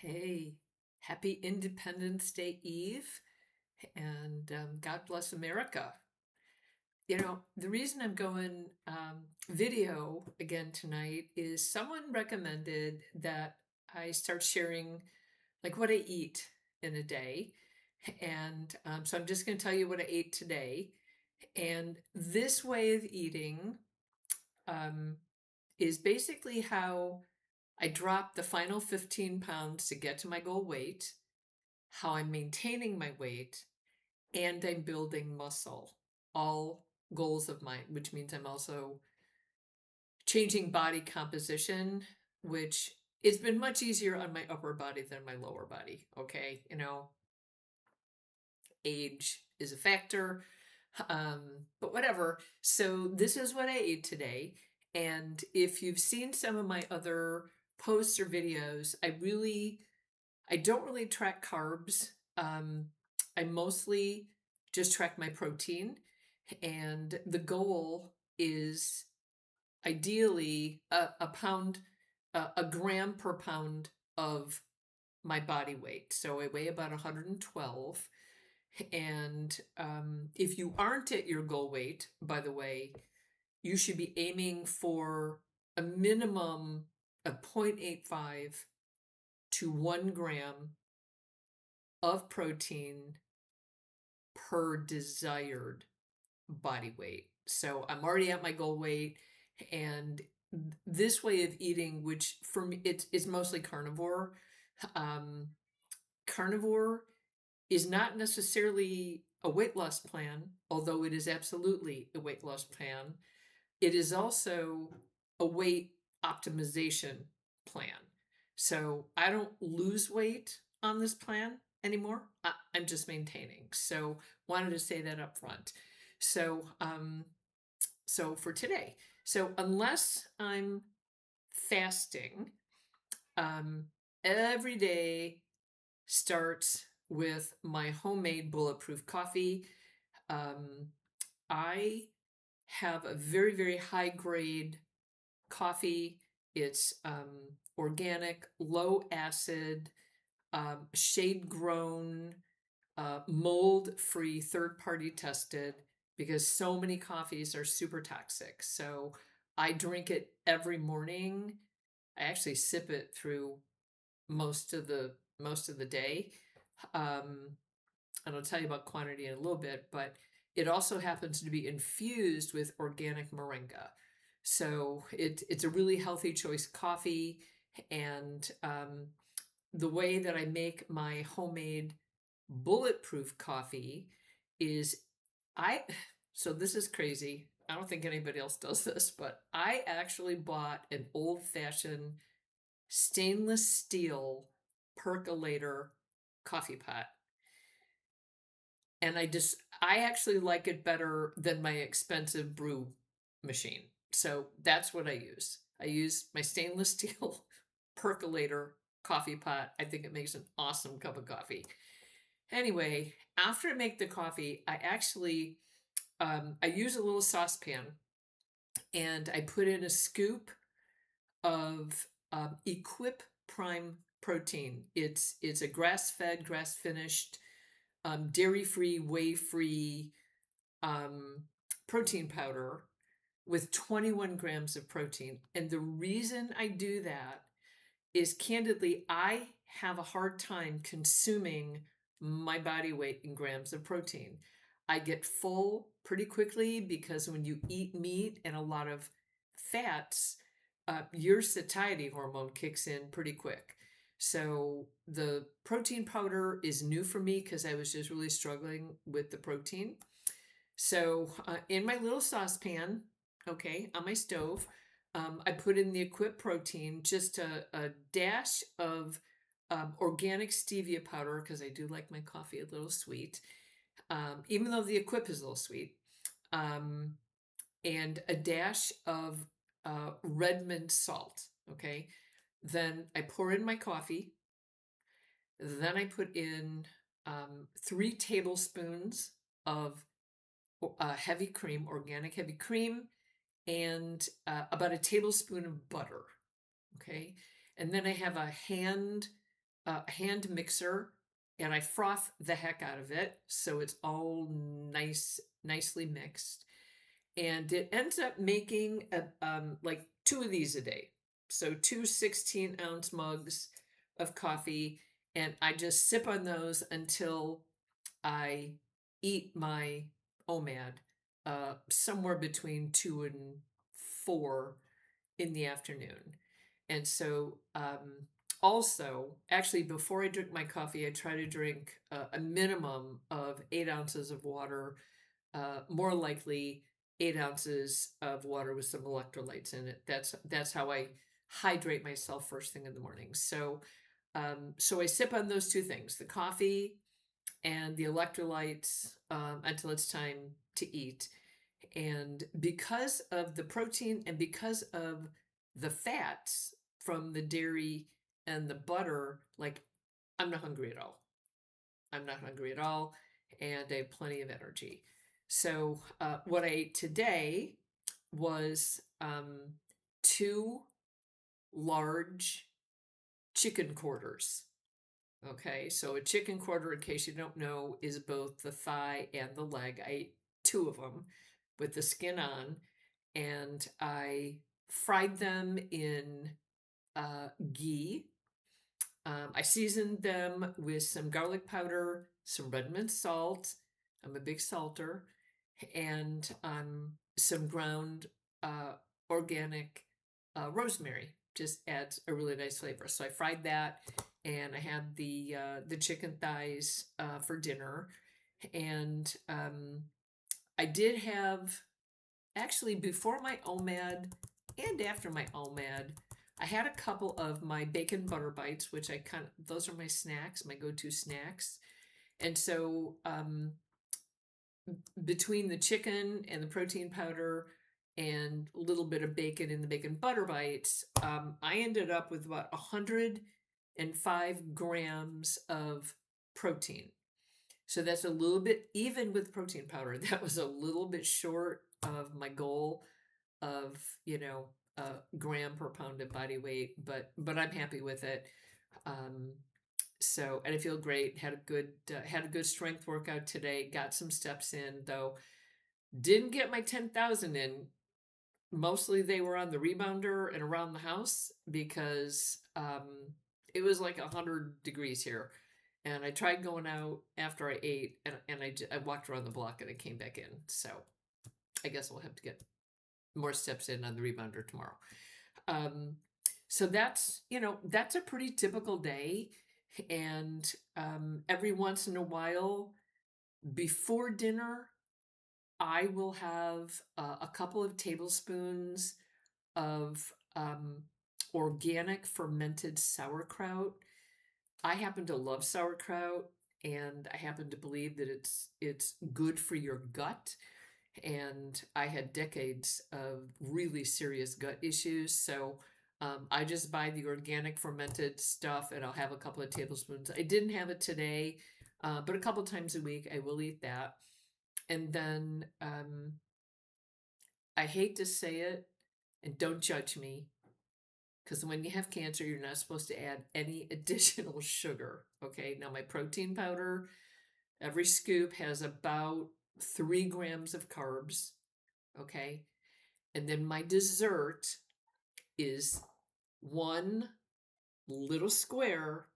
Hey, happy Independence Day Eve, and God bless America. The reason I'm going video again tonight is someone recommended that I start sharing like what I eat in a day. And so I'm just going to tell you what I ate today. And this way of eating um, is basically how I dropped the final 15 pounds to get to my goal weight, how I'm maintaining my weight, and I'm building muscle. All goals of mine, which means I'm also changing body composition, which it's been much easier on my upper body than my lower body. Okay. Age is a factor, but whatever. So, this is what I ate today. And if you've seen some of my other posts or videos, I don't really track carbs. I mostly just track my protein, and the goal is ideally a gram per pound of my body weight. So I weigh about 112. And if you aren't at your goal weight, by the way, you should be aiming for a minimum of 0.85 to 1 gram of protein per desired body weight. So I'm already at my goal weight, and this way of eating, which for me it's mostly carnivore. Um, Carnivore is not necessarily a weight loss plan, although it is absolutely a weight loss plan. It is also a weight optimization plan. So I don't lose weight on this plan anymore. I'm just maintaining. So wanted to say that up front. So so for today, so unless I'm fasting, um, every day starts with my homemade bulletproof coffee. Um, I have a very, very high grade coffee. It's organic, low acid, shade grown, mold free, third party tested, because so many coffees are super toxic. So I drink it every morning. I actually sip it through most of the day. Um, and I'll tell you about quantity in a little bit, but it also happens to be infused with organic moringa. So it's a really healthy choice coffee. And the way that I make my homemade bulletproof coffee is I, so this is crazy. I don't think anybody else does this, but I actually bought an old fashioned stainless steel percolator coffee pot. And I actually like it better than my expensive brew machine. So that's what I use. I use my stainless steel percolator coffee pot. I think it makes an awesome cup of coffee. Anyway, after I make the coffee, I use a little saucepan, and I put in a scoop of Equip Prime protein. It's a grass fed, grass finished, dairy free, whey free um, protein powder with 21 grams of protein. And the reason I do that is, candidly, I have a hard time consuming my body weight in grams of protein. I get full pretty quickly because when you eat meat and a lot of fats, your satiety hormone kicks in pretty quick. So the protein powder is new for me because I was just really struggling with the protein. So in my little saucepan, okay, on my stove, I put in the Equip protein, just a dash of organic stevia powder, because I do like my coffee a little sweet, even though the Equip is a little sweet, um, and a dash of Redmond salt. Okay, then I pour in my coffee. Then I put in 3 tablespoons of heavy cream, organic heavy cream, and about a tablespoon of butter. Okay. And then I have a hand a hand mixer and I froth the heck out of it so it's all nicely mixed. And it ends up making like two of these a day. So two 16-ounce mugs of coffee, and I just sip on those until I eat my OMAD somewhere between 2 and 4 in the afternoon. And so, also, actually, before I drink my coffee, I try to drink a minimum of 8 ounces of water, more likely 8 ounces of water with some electrolytes in it. That's how I hydrate myself first thing in the morning. So, so I sip on those two things, the coffee and the electrolytes, until it's time to eat. And because of the protein and because of the fats from the dairy and the butter, like I'm not hungry at all. I'm not hungry at all, and I have plenty of energy. So, what I ate today was two large chicken quarters. Okay, so a chicken quarter, in case you don't know, is both the thigh and the leg. I ate two of them with the skin on, and I fried them in ghee. I seasoned them with some garlic powder, some red mint salt. I'm a big salter, and some ground organic rosemary. Just adds a really nice flavor. So I fried that, and I had the chicken thighs for dinner, and I did have, actually, before my OMAD and after my OMAD, I had a couple of my bacon butter bites, which those are my snacks, my go-to snacks. And so between the chicken and the protein powder and a little bit of bacon in the bacon butter bites, I ended up with about 105 grams of protein. So that's a little bit, even with protein powder, that was a little bit short of my goal of, gram per pound of body weight, but I'm happy with it. So, and I feel great. Had a good strength workout today. Got some steps in, though. Didn't get my 10,000 in. Mostly they were on the rebounder and around the house because it was like 100 degrees here. And I tried going out after I ate, and I walked around the block and I came back in. So I guess we'll have to get more steps in on the rebounder tomorrow. So that's a pretty typical day. And every once in a while, before dinner, I will have a couple of tablespoons of organic fermented sauerkraut. I happen to love sauerkraut, and I happen to believe that it's good for your gut. And I had decades of really serious gut issues, so I just buy the organic fermented stuff, and I'll have a couple of tablespoons. I didn't have it today, but a couple times a week I will eat that. And then I hate to say it, and don't judge me, because when you have cancer, you're not supposed to add any additional sugar. Okay, now my protein powder, every scoop has about 3 grams of carbs. Okay, and then my dessert is one little square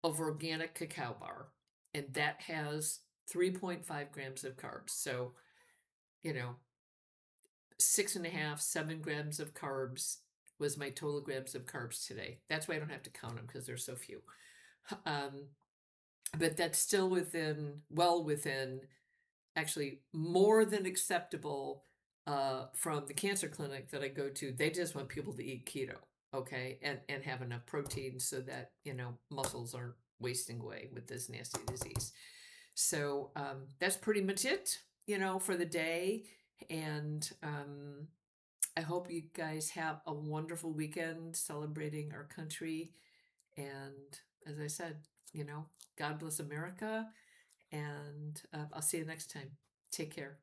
of organic cacao bar, and that has 3.5 grams of carbs. So, 6.5, 7 grams of carbs was my total grams of carbs today. That's why I don't have to count them, because there's so few. But that's still well within, actually more than acceptable from the cancer clinic that I go to. They just want people to eat keto, okay, and have enough protein so that muscles aren't wasting away with this nasty disease. So that's pretty much it, for the day. And I hope you guys have a wonderful weekend celebrating our country. And as I said, God bless America. And I'll see you next time. Take care.